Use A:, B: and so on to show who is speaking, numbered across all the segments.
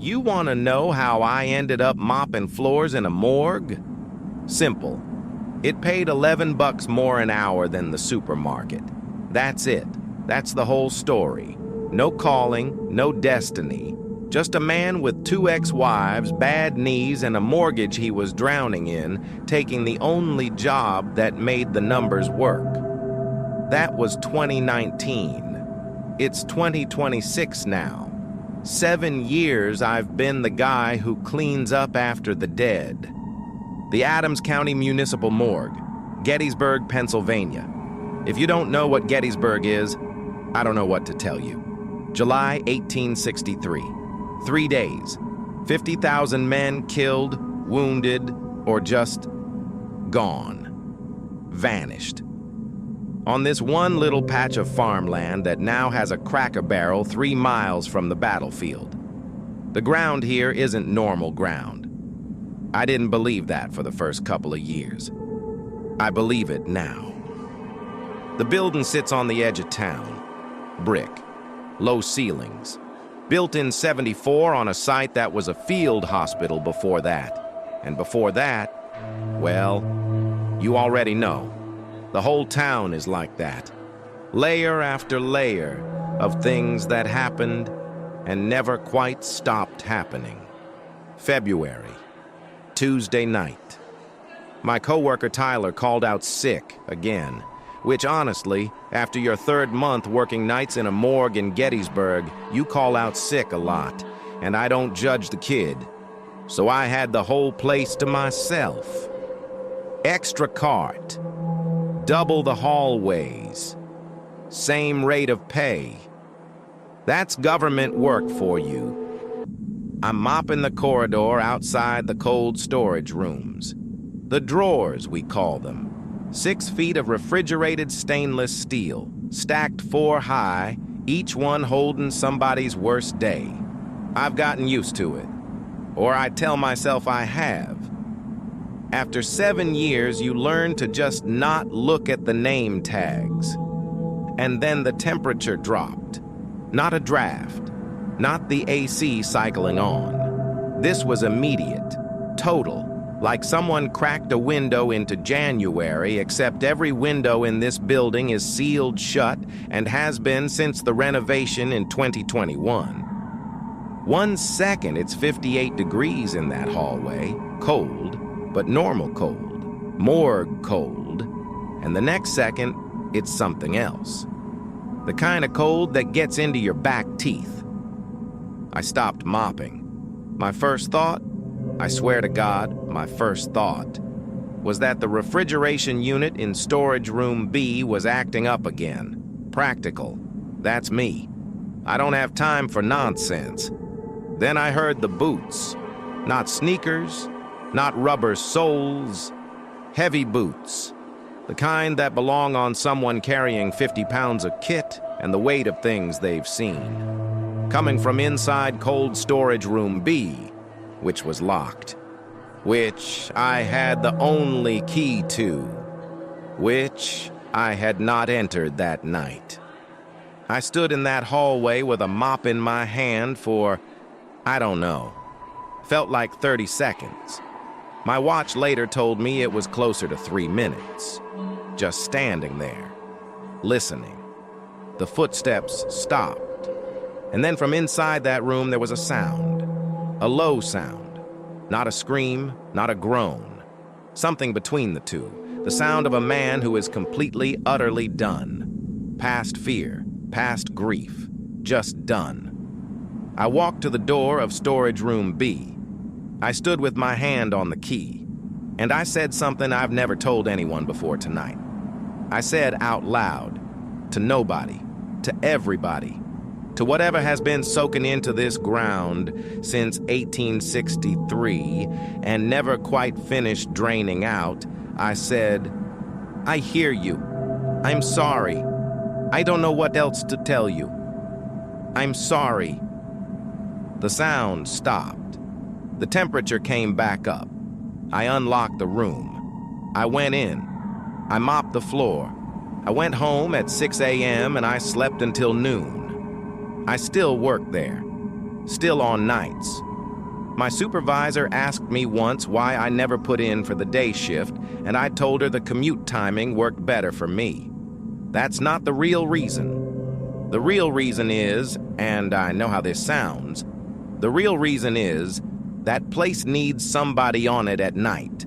A: You want to know how I ended up mopping floors in a morgue? Simple. It paid $11 more an hour than the supermarket. That's it. That's the whole story. No calling, no destiny. Just a man with 2 ex-wives, bad knees, and a mortgage he was drowning in, taking the only job that made the numbers work. That was 2019. It's 2026 now. 7 years I've been the guy who cleans up after the dead. The Adams County Municipal Morgue, Gettysburg, Pennsylvania. If you don't know what Gettysburg is, I don't know what to tell you. July 1863. 3 days. 50,000 men killed, wounded, or just gone. Vanished. On this one little patch of farmland that now has a Cracker Barrel 3 miles from the battlefield. The ground here isn't normal ground. I didn't believe that for the first couple of years. I believe it now. The building sits on the edge of town. Brick. Low ceilings. Built in '74 on a site that was a field hospital before that. And before that, well, you already know. The whole town is like that. Layer after layer of things that happened and never quite stopped happening. February. Tuesday night. My coworker Tyler called out sick again, which honestly, after your 3rd month working nights in a morgue in Gettysburg, you call out sick a lot, and I don't judge the kid. So I had the whole place to myself. Extra cart. Double the hallways. Same rate of pay. That's government work for you. I'm mopping the corridor outside the cold storage rooms. The drawers, we call them. 6 feet of refrigerated stainless steel, stacked 4 high, each one holding somebody's worst day. I've gotten used to it. Or I tell myself I have. After 7 years, you learn to just not look at the name tags. And then the temperature dropped. Not a draft. Not the AC cycling on. This was immediate, total, like someone cracked a window into January, except every window in this building is sealed shut and has been since the renovation in 2021. 1 second it's 58 degrees in that hallway, cold, but normal cold, morgue cold, and the next second it's something else. The kind of cold that gets into your back teeth. I stopped mopping. My first thought, I swear to God, my first thought, was that the refrigeration unit in storage room B was acting up again. Practical. That's me. I don't have time for nonsense. Then I heard the boots. Not sneakers, not rubber soles, heavy boots. The kind that belong on someone carrying 50 pounds of kit and the weight of things they've seen. Coming from inside cold storage room B, which was locked, which I had the only key to, which I had not entered that night. I stood in that hallway with a mop in my hand for, I don't know, felt like 30 seconds. My watch later told me it was closer to 3 minutes. Just standing there, listening. The footsteps stopped. And then from inside that room there was a sound. A low sound. Not a scream, not a groan. Something between the two. The sound of a man who is completely, utterly done. Past fear, past grief. Just done. I walked to the door of storage room B. I stood with my hand on the key. And I said something I've never told anyone before tonight. I said out loud, to nobody, to everybody, to whatever has been soaking into this ground since 1863 and never quite finished draining out, I said, I hear you. I'm sorry. I don't know what else to tell you. I'm sorry. The sound stopped. The temperature came back up. I unlocked the room. I went in. I mopped the floor. I went home at 6 a.m. and I slept until noon. I still worked there. Still on nights. My supervisor asked me once why I never put in for the day shift, and I told her the commute timing worked better for me. That's not the real reason. The real reason is, and I know how this sounds, the real reason is that place needs somebody on it at night.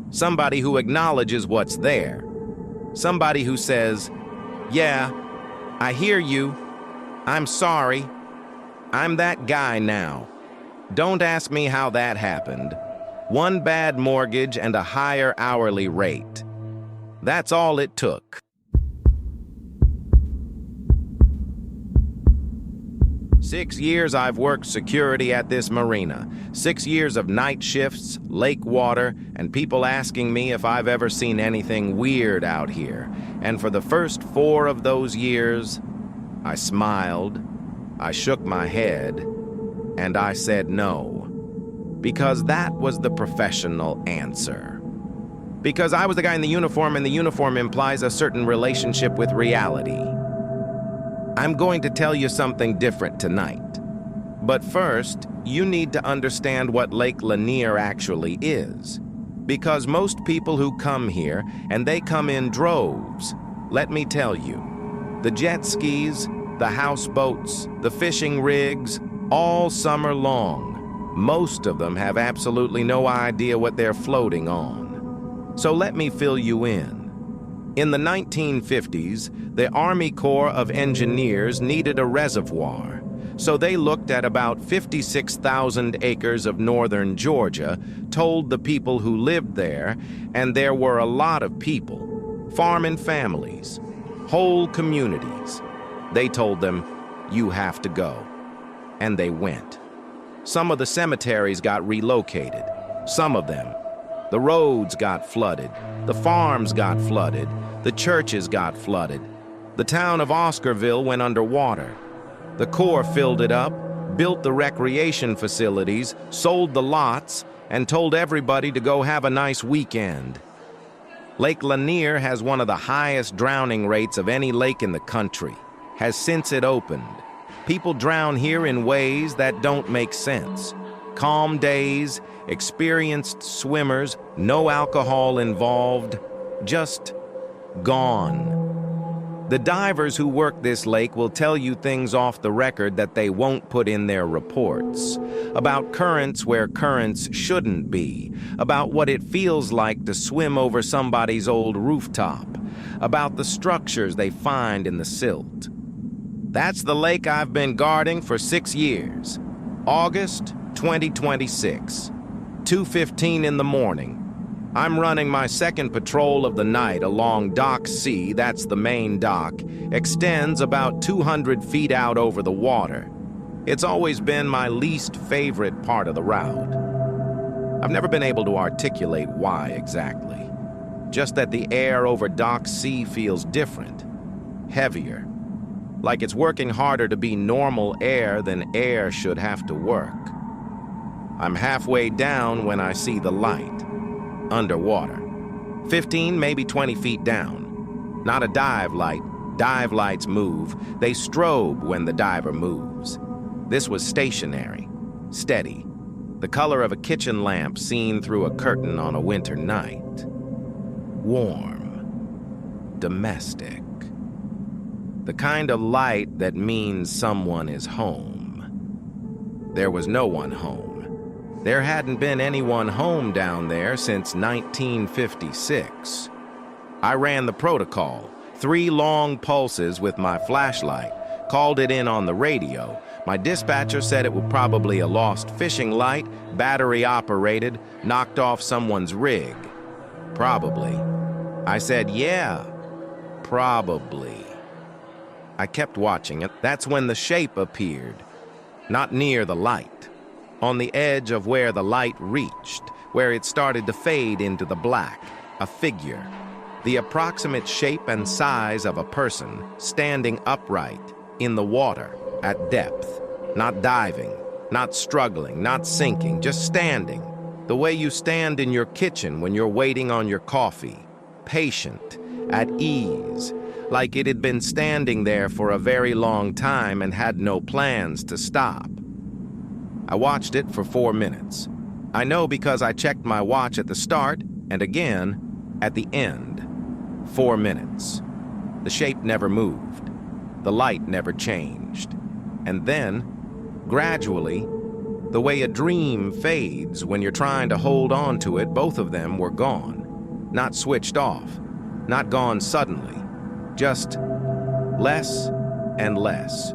A: Somebody who acknowledges what's there. Somebody who says, "Yeah, I hear you. I'm sorry. I'm that guy now. Don't ask me how that happened. One bad mortgage and a higher hourly rate. That's all it took." 6 years I've worked security at this marina. 6 years of night shifts, lake water, and people asking me if I've ever seen anything weird out here. And for the first 4 of those years, I smiled, I shook my head, and I said no. Because that was the professional answer. Because I was the guy in the uniform, and the uniform implies a certain relationship with reality. I'm going to tell you something different tonight. But first, you need to understand what Lake Lanier actually is. Because most people who come here, and they come in droves, let me tell you, the jet skis, the houseboats, the fishing rigs, all summer long, most of them have absolutely no idea what they're floating on. So let me fill you in. In the 1950s, the Army Corps of Engineers needed a reservoir, so they looked at about 56,000 acres of northern Georgia, told the people who lived there, and there were a lot of people, farming families, whole communities. They told them, "You have to go." And they went. Some of the cemeteries got relocated, some of them. The roads got flooded, the farms got flooded, the churches got flooded. The town of Oscarville went underwater. The Corps filled it up, built the recreation facilities, sold the lots, and told everybody to go have a nice weekend. Lake Lanier has one of the highest drowning rates of any lake in the country, has since it opened. People drown here in ways that don't make sense. Calm days, experienced swimmers, no alcohol involved, just gone. The divers who work this lake will tell you things off the record that they won't put in their reports, about currents where currents shouldn't be, about what it feels like to swim over somebody's old rooftop, about the structures they find in the silt. That's the lake I've been guarding for 6 years. August 2026, 2:15 in the morning. I'm running my second patrol of the night along Dock C, that's the main dock, extends about 200 feet out over the water. It's always been my least favorite part of the route. I've never been able to articulate why exactly. Just that the air over Dock C feels different, heavier, like it's working harder to be normal air than air should have to work. I'm halfway down when I see the light. Underwater. 15, maybe 20 feet down. Not a dive light. Dive lights move. They strobe when the diver moves. This was stationary, steady, the color of a kitchen lamp seen through a curtain on a winter night. Warm, domestic. The kind of light that means someone is home. There was no one home. There hadn't been anyone home down there since 1956. I ran the protocol, 3 long pulses with my flashlight, called it in on the radio. My dispatcher said it was probably a lost fishing light, battery operated, knocked off someone's rig. Probably. I said, "Yeah, probably." I kept watching it. That's when the shape appeared, not near the light. On the edge of where the light reached, where it started to fade into the black, a figure, the approximate shape and size of a person standing upright in the water at depth, not diving, not struggling, not sinking, just standing, the way you stand in your kitchen when you're waiting on your coffee, patient, at ease, like it had been standing there for a very long time and had no plans to stop. I watched it for 4 minutes. I know because I checked my watch at the start and again at the end. 4 minutes. The shape never moved. The light never changed. And then, gradually, the way a dream fades when you're trying to hold on to it, both of them were gone. Not switched off. Not gone suddenly. Just less and less.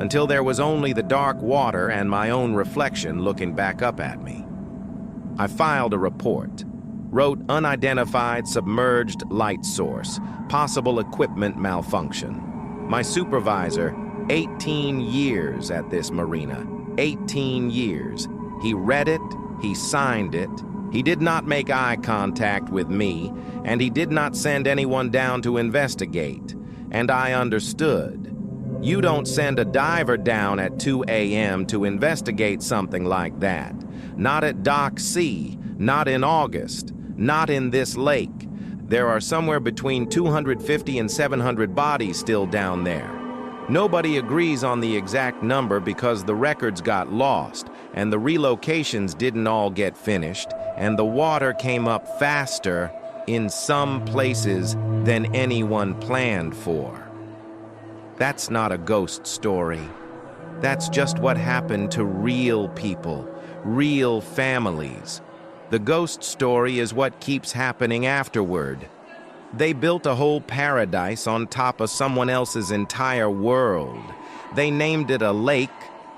A: Until there was only the dark water and my own reflection looking back up at me. I filed a report. Wrote unidentified submerged light source, possible equipment malfunction. My supervisor, 18 years at this marina. 18 years. He read it, he signed it, he did not make eye contact with me, and he did not send anyone down to investigate. And I understood. You don't send a diver down at 2 a.m. to investigate something like that. Not at Dock C, not in August, not in this lake. There are somewhere between 250 and 700 bodies still down there. Nobody agrees on the exact number because the records got lost, and the relocations didn't all get finished, and the water came up faster in some places than anyone planned for. That's not a ghost story. That's just what happened to real people, real families. The ghost story is what keeps happening afterward. They built a whole paradise on top of someone else's entire world. They named it a lake,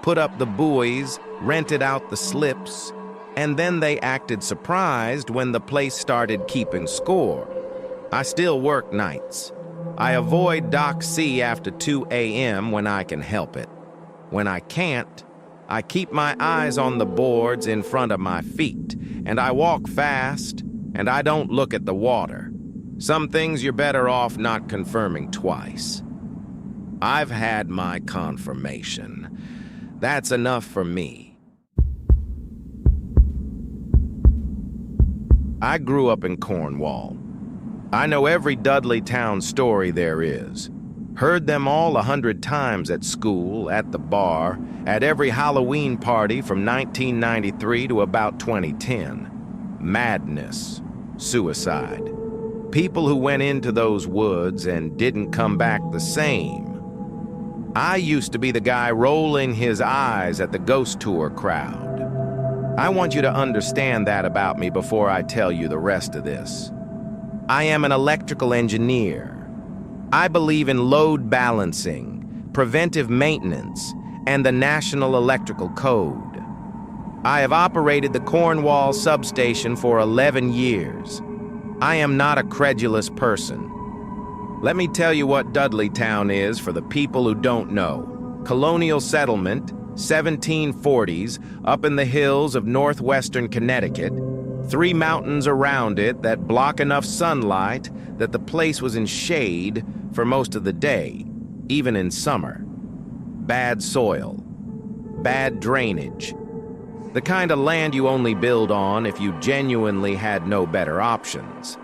A: put up the buoys, rented out the slips, and then they acted surprised when the place started keeping score. I still work nights. I avoid Dock C after 2 a.m. when I can help it. When I can't, I keep my eyes on the boards in front of my feet, and I walk fast, and I don't look at the water. Some things you're better off not confirming twice. I've had my confirmation. That's enough for me. I grew up in Cornwall. I know every Dudley Town story there is. Heard them all 100 times at school, at the bar, at every Halloween party from 1993 to about 2010. Madness, suicide. People who went into those woods and didn't come back the same. I used to be the guy rolling his eyes at the ghost tour crowd. I want you to understand that about me before I tell you the rest of this. I am an electrical engineer. I believe in load balancing, preventive maintenance, and the National Electrical Code. I have operated the Cornwall substation for 11 years. I am not a credulous person. Let me tell you what Dudley Town is for the people who don't know. Colonial settlement, 1740s, up in the hills of northwestern Connecticut, 3 mountains around it that block enough sunlight that the place was in shade for most of the day, even in summer. Bad soil, bad drainage, the kind of land you only build on if you genuinely had no better options.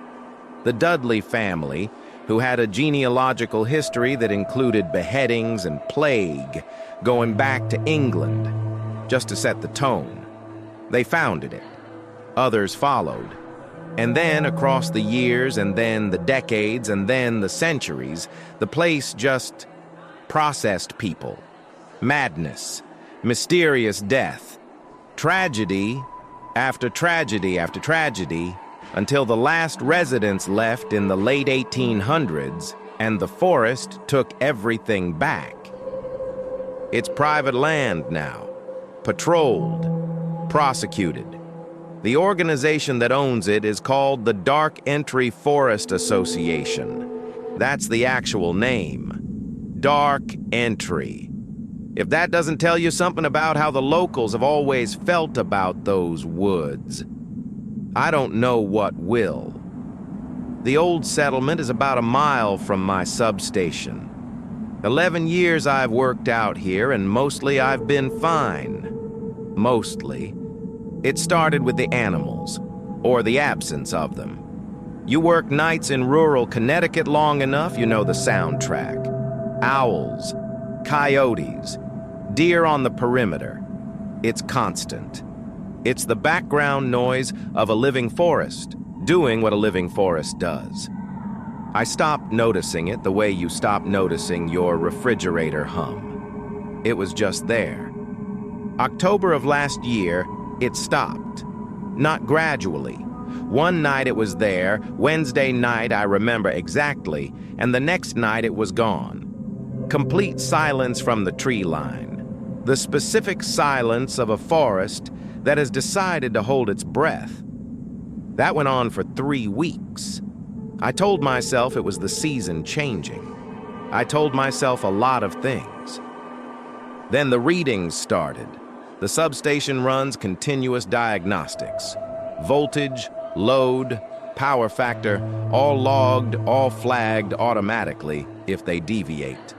A: The Dudley family, who had a genealogical history that included beheadings and plague, going back to England, just to set the tone. They founded it. Others followed. And then, across the years, and then the decades, and then the centuries, the place just processed people. Madness, mysterious death, tragedy after tragedy after tragedy, until the last residents left in the late 1800s, and the forest took everything back. It's private land now, patrolled, prosecuted. The organization that owns it is called the Dark Entry Forest Association. That's the actual name. Dark Entry. If that doesn't tell you something about how the locals have always felt about those woods, I don't know what will. The old settlement is about a mile from my substation. 11 years I've worked out here, and mostly I've been fine. Mostly. It started with the animals, or the absence of them. You work nights in rural Connecticut long enough, you know the soundtrack. Owls, coyotes, deer on the perimeter. It's constant. It's the background noise of a living forest, doing what a living forest does. I stopped noticing it the way you stop noticing your refrigerator hum. It was just there. October of last year, it stopped. Not gradually. One night it was there, Wednesday night I remember exactly, and the next night it was gone. Complete silence from the tree line. The specific silence of a forest that has decided to hold its breath. That went on for 3 weeks. I told myself it was the season changing. I told myself a lot of things. Then the readings started. The substation runs continuous diagnostics. Voltage, load, power factor, all logged, all flagged automatically if they deviate.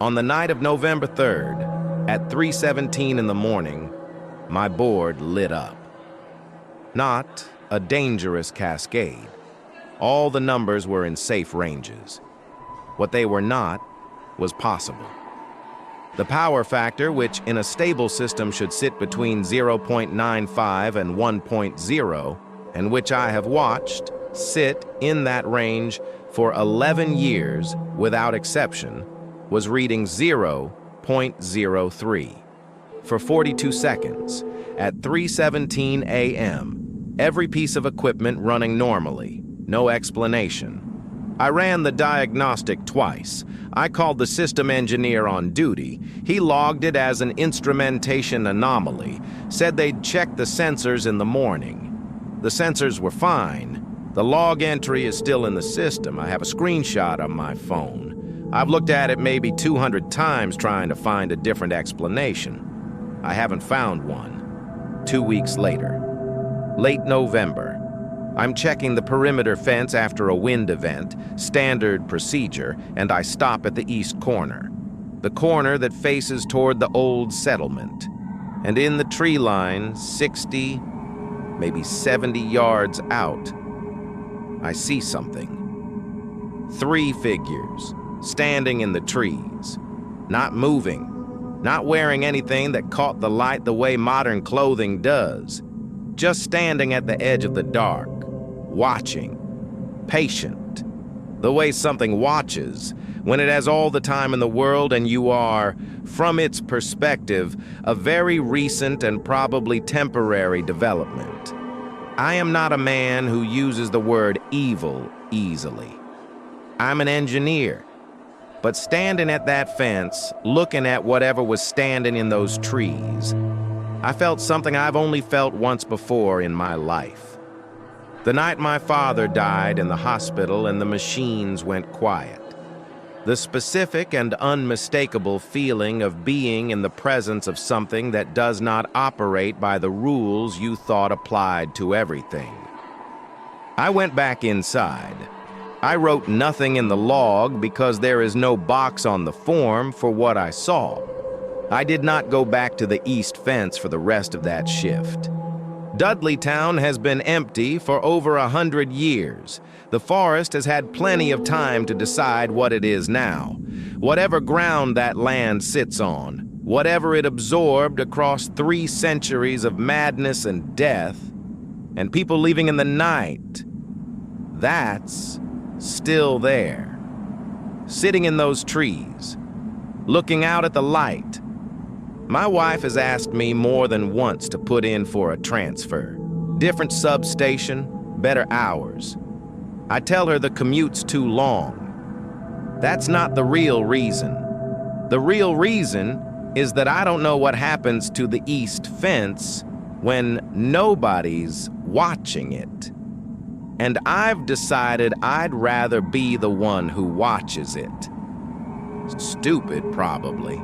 A: On the night of November 3rd, at 3:17 in the morning, my board lit up. Not a dangerous cascade. All the numbers were in safe ranges. What they were not was possible. The power factor, which in a stable system should sit between 0.95 and 1.0, and which I have watched sit in that range for 11 years without exception, was reading 0.03. For 42 seconds, at 3:17 a.m., every piece of equipment running normally. No explanation. I ran the diagnostic twice. I called the system engineer on duty. He logged it as an instrumentation anomaly, said they'd check the sensors in the morning. The sensors were fine. The log entry is still in the system. I have a screenshot on my phone. I've looked at it maybe 200 times trying to find a different explanation. I haven't found one. 2 weeks later. Late November. I'm checking the perimeter fence after a wind event, standard procedure, and I stop at the east corner. The corner that faces toward the old settlement. And in the tree line, 60, maybe 70 yards out, I see something. 3 figures, standing in the trees, not moving, not wearing anything that caught the light the way modern clothing does, just standing at the edge of the dark. Watching, patient, the way something watches when it has all the time in the world and you are, from its perspective, a very recent and probably temporary development. I am not a man who uses the word evil easily. I'm an engineer, but standing at that fence, looking at whatever was standing in those trees, I felt something I've only felt once before in my life. The night my father died in the hospital and the machines went quiet. The specific and unmistakable feeling of being in the presence of something that does not operate by the rules you thought applied to everything. I went back inside. I wrote nothing in the log because there is no box on the form for what I saw. I did not go back to the east fence for the rest of that shift. Dudleytown has been empty for over 100 years. The forest has had plenty of time to decide what it is now. Whatever ground that land sits on, whatever it absorbed across 3 centuries of madness and death, and people leaving in the night, that's still there. Sitting in those trees, looking out at the light. My wife has asked me more than once to put in for a transfer. Different substation, better hours. I tell her the commute's too long. That's not the real reason. The real reason is that I don't know what happens to the east fence when nobody's watching it. And I've decided I'd rather be the one who watches it. Stupid, probably.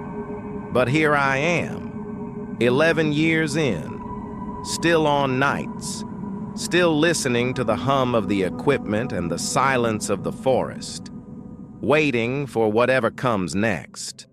A: But here I am, 11 years in, still on nights, still listening to the hum of the equipment and the silence of the forest, waiting for whatever comes next.